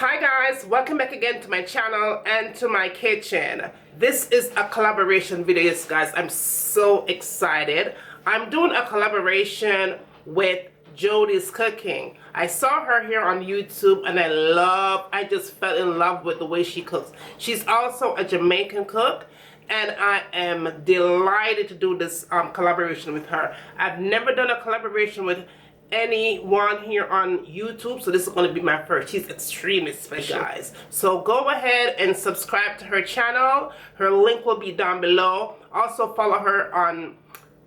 Hi guys, welcome back again to my channel and to my kitchen. This is a collaboration video, yes guys. I'm so excited. I'm doing a collaboration with Jody's Cooking. I saw her here on YouTube and I just fell in love with the way she cooks. She's also a Jamaican cook and I am delighted to do this collaboration with her. I've never done a collaboration with anyone here on YouTube, so this is going to be my first. She's extremely special, guys. So go ahead and subscribe to her channel. Her link will be down below. Also follow her on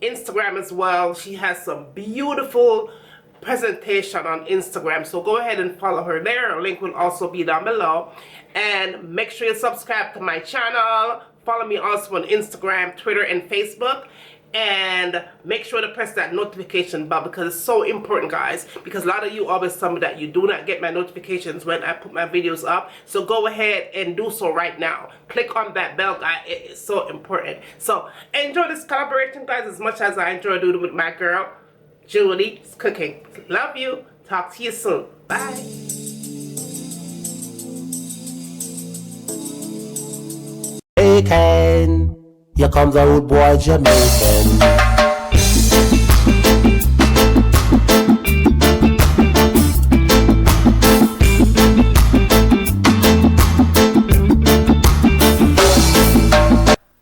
Instagram as well. She has some beautiful presentation on Instagram, so go ahead and follow her there. Her link will also be down below. And make sure you subscribe to my channel. Follow me also on Instagram, Twitter, and Facebook. And make sure to press that notification bell because it's so important, guys, because a lot of you always tell me that you do not get my notifications when I put my videos up. So go ahead and do so right now. Click on that bell, guys. It is so important. So enjoy this collaboration, guys, as much as I enjoy doing it with my girl Jody's Cooking. Love you. Talk to you soon. Bye. Jamaican, here comes a rude boy Jamaican.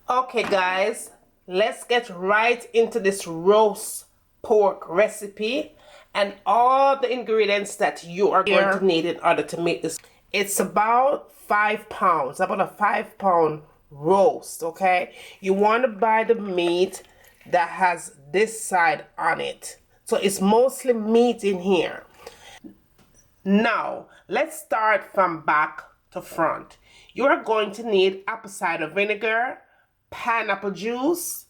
Okay guys, let's get right into this roast pork recipe and all the ingredients that you are going to need in order to make this. It's about 5 pounds, about a 5-pound roast. Okay, you want to buy the meat that has this side on it, so it's mostly meat in here. Now let's start from back to front. You are going to need apple cider vinegar, pineapple juice,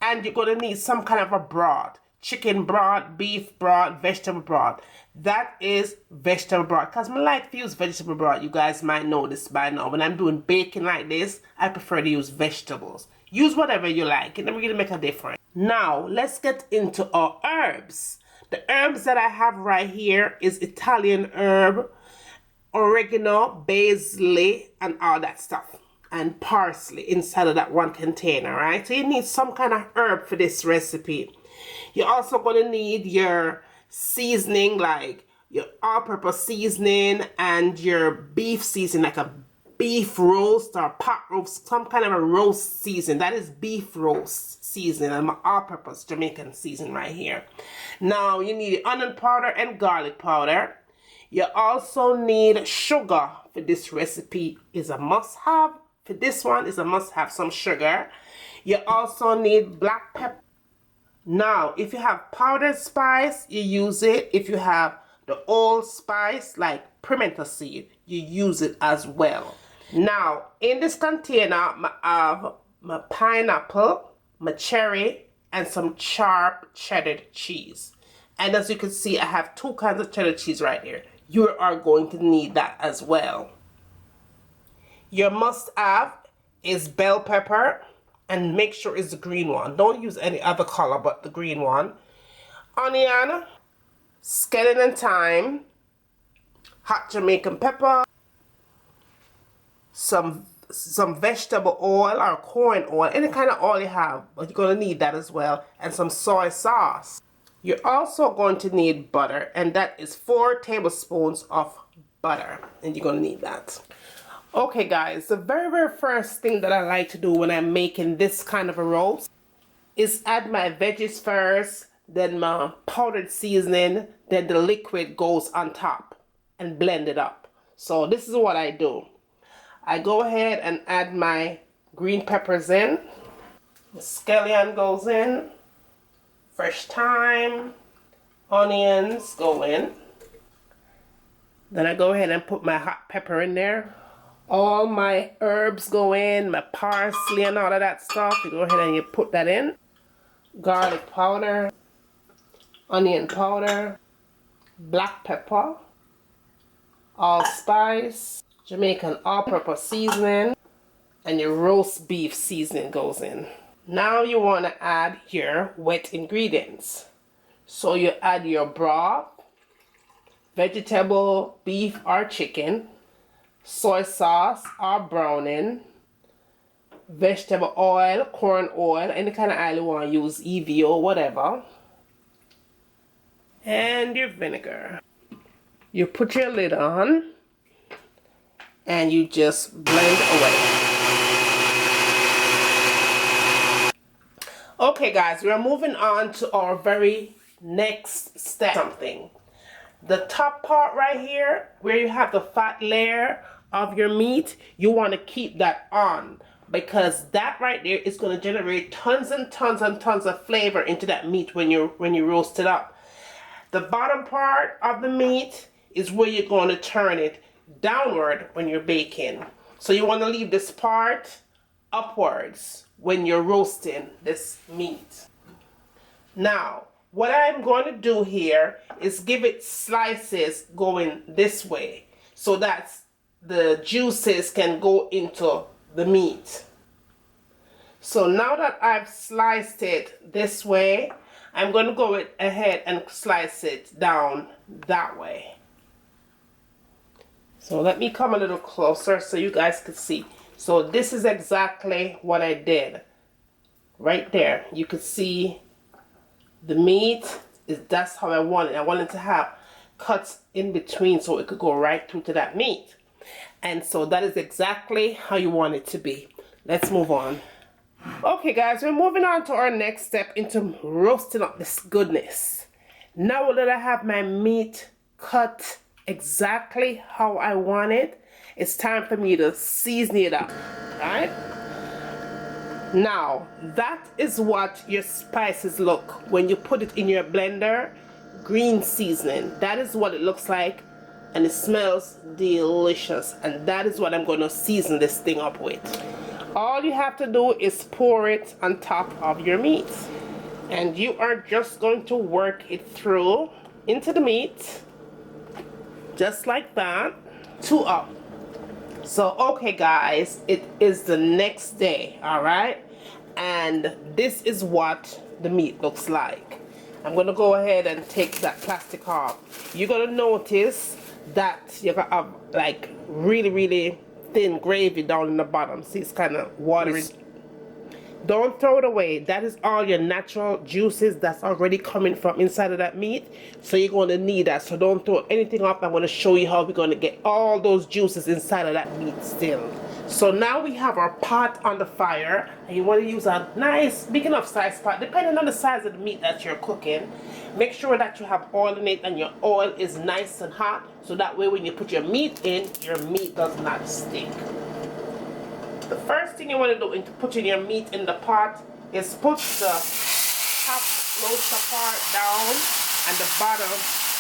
and you're going to need some kind of a broth. Chicken broth, beef broth, vegetable broth. That is vegetable broth because I like to use vegetable broth. You guys might know this by now. When I'm doing bacon like this, I prefer to use vegetables. Use whatever you like. It never really make a difference. Now, let's get into our herbs. The herbs that I have right here is Italian herb, oregano, basil, and all that stuff. And parsley inside of that one container, right? So you need some kind of herb for this recipe. You're also going to need your seasoning, like your all-purpose seasoning and your beef seasoning, like a beef roast or pot roast, some kind of a roast season. That is beef roast seasoning and my all-purpose Jamaican seasoning right here. Now you need onion powder and garlic powder. You also need sugar for this recipe. Is a must-have. For this one is a must-have, some sugar. You also need black pepper. Now, if you have powdered spice, you use it. If you have the old spice, like pimento seed, you use it as well. Now, in this container, I have my pineapple, my cherry, and some sharp cheddar cheese. And as you can see, I have 2 kinds of cheddar cheese right here. You are going to need that as well. Your must-have is bell pepper. And make sure it's the green one. Don't use any other color but the green one. Onion, scallion and thyme, hot Jamaican pepper, some vegetable oil or corn oil, any kind of oil you have, but you're going to need that as well, and some soy sauce. You're also going to need butter, and that is 4 tablespoons of butter, and you're going to need that. Okay guys, the very first thing that I like to do when I'm making this kind of a roast is add my veggies first, then my powdered seasoning, then the liquid goes on top and blend it up. So this is what I do. I go ahead and add my green peppers in, the scallion goes in, fresh thyme, onions go in. Then I go ahead and put my hot pepper in there. All my herbs go in, my parsley and all of that stuff. You go ahead and you put that in. Garlic powder, onion powder, black pepper, allspice, Jamaican all-purpose seasoning, and your roast beef seasoning goes in. Now you want to add your wet ingredients. So you add your broth, vegetable, beef or chicken, soy sauce or browning, vegetable oil, corn oil, any kind of oil you want to use, EVO, whatever, and your vinegar. You put your lid on and you just blend away. Okay guys, we're moving on to our very next step. The top part right here, where you have the fat layer of your meat, you want to keep that on, because that right there is going to generate tons and tons and tons of flavor into that meat when you roast it up. The bottom part of the meat is where you're going to turn it downward when you're baking. So you want to leave this part upwards when you're roasting this meat. Now, what I'm going to do here is give it slices going this way so that the juices can go into the meat. So now that I've sliced it this way, I'm going to go ahead and slice it down that way. So let me come a little closer so you guys can see. So this is exactly what I did. Right there, you can see the meat. That's how I want it. I wanted to have cuts in between so it could go right through to that meat. And so that is exactly how you want it to be. Let's move on. Okay guys, we're moving on to our next step into roasting up this goodness. Now that I have my meat cut exactly how I want it, it's time for me to season it up, right? Now, that is what your spices look when you put it in your blender. Green seasoning, that is what it looks like, and it smells delicious, and that is what I'm going to season this thing up with. All you have to do is pour it on top of your meat, and you are just going to work it through into the meat, just like that, 2 up. So okay guys, it is the next day, all right, and this is what the meat looks like. I'm gonna go ahead and take that plastic off. You're gonna notice that you're gonna have like really thin gravy down in the bottom. See, it's kind of watery. Don't throw it away. That is all your natural juices that's already coming from inside of that meat. So you're going to need that. So don't throw anything up. I'm going to show you how we're going to get all those juices inside of that meat still. So now we have our pot on the fire. And you want to use a nice, big enough size pot, depending on the size of the meat that you're cooking. Make sure that you have oil in it and your oil is nice and hot. So that way when you put your meat in, your meat does not stick. The first thing you want to do in putting your meat in the pot is put the top roaster part down and the bottom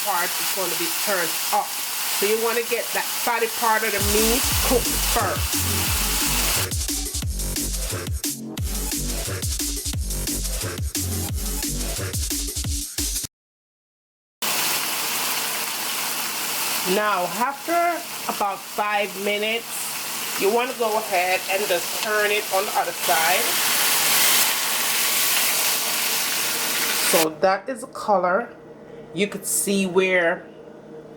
part is going to be turned up. So you want to get that fatty part of the meat cooked first. Now after about 5 minutes, you want to go ahead and just turn it on the other side. So that is the color. You could see where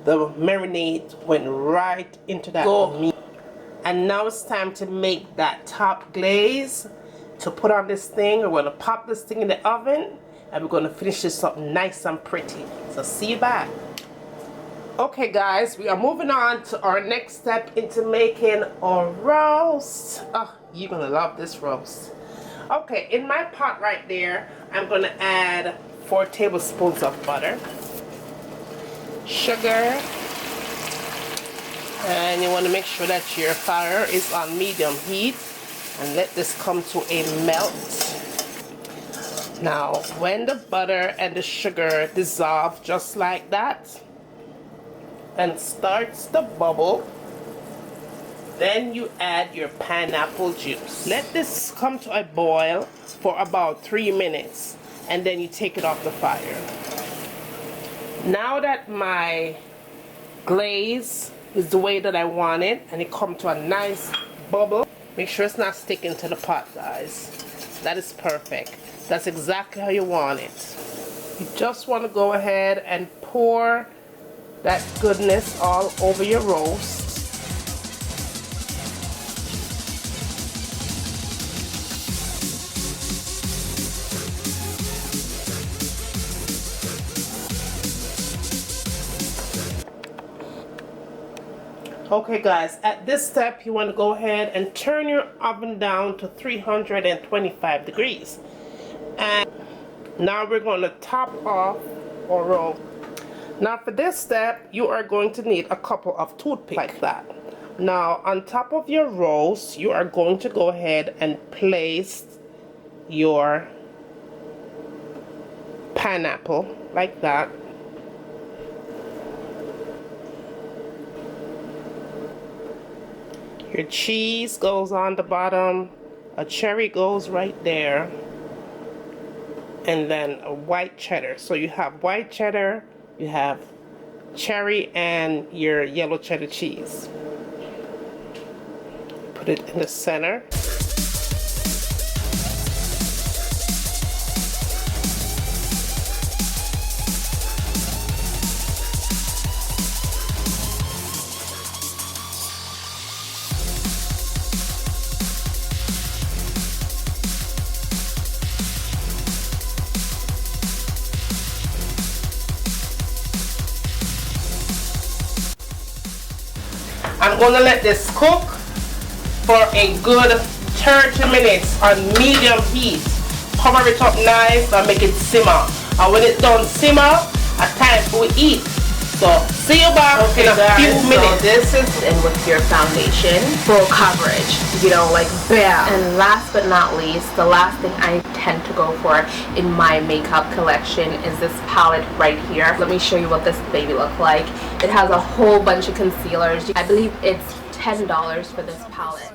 the marinade went right into that meat. And now it's time to make that top glaze to put on this thing. We're going to pop this thing in the oven and we're going to finish this up nice and pretty. So see you back. Okay guys, we are moving on to our next step into making our roast. Oh, you're gonna love this roast. Okay, in my pot right there, I'm gonna add 4 tablespoons of butter, sugar, and you want to make sure that your fire is on medium heat and let this come to a melt. Now, when the butter and the sugar dissolve just like that, and starts to bubble, then you add your pineapple juice. Let this come to a boil for about 3 minutes and then you take it off the fire. Now that my glaze is the way that I want it and it come to a nice bubble, make sure it's not sticking to the pot, guys. That is perfect. That's exactly how you want it. You just want to go ahead and pour that goodness all over your roast. Okay guys, at this step you want to go ahead and turn your oven down to 325 degrees. And now we're going to top off our roll. Now for this step, you are going to need a couple of toothpicks like that. Now on top of your rolls, you are going to go ahead and place your pineapple like that. Your cheese goes on the bottom, a cherry goes right there, and then a white cheddar. So you have white cheddar, you have cherry, and your yellow cheddar cheese. Put it in the center. I'm going to let this cook for a good 30 minutes on medium heat. Cover it up nice and make it simmer. And when it's done simmer, it's time for eat. So see you back in a few minutes. So this is in with your foundation, full coverage, you know, like bam. And last but not least, the last thing I tend to go for in my makeup collection is this palette right here. Let me show you what this baby looks like. It has a whole bunch of concealers. I believe it's $10 for this palette.